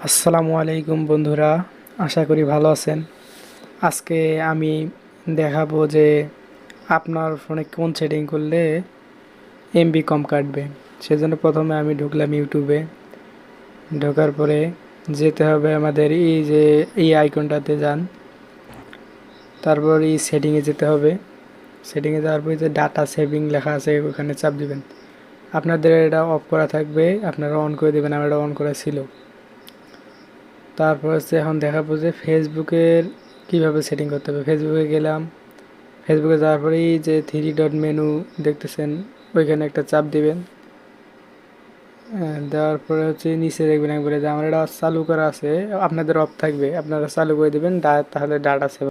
আসসালামু আলাইকুম বন্ধুরা, আশা করি ভালো আছেন। আজকে আমি দেখাবো যে আপনার ফোনে কোন সেটিং করলে এমবি কম কাটবে। সেজন্য প্রথমে আমি ঢুকলাম ইউটিউবে। ঢোকার পরে যেতে হবে আমাদের এই যে এই আইকনটাতে যান, তারপর এই সেটিংয়ে যেতে হবে। সেটিংয়ে যাওয়ার পরে যে ডাটা সেভিং লেখা আছে ওখানে চাপ দিবেন। আপনাদের এটা অফ করা থাকবে, আপনারা অন করে দেবেন। আমার এটা অন করা ছিল। তারপর হচ্ছে এখন দেখাবো যে ফেসবুকের কিভাবে সেটিং করতে হবে। ফেসবুকে গেলাম। ফেসবুকে যাওয়ার পরেই যে থ্রি ডট মেনু দেখতেছেন, ওইখানে একটা চাপ দিবেন। দেওয়ার পরে হচ্ছে নিচে দেখবেন একবারে যে আমার এটা চালু করা আছে, আপনাদের অফ থাকবে, আপনারা চালু করে দেবেন। তাহলে ডাটা সেভ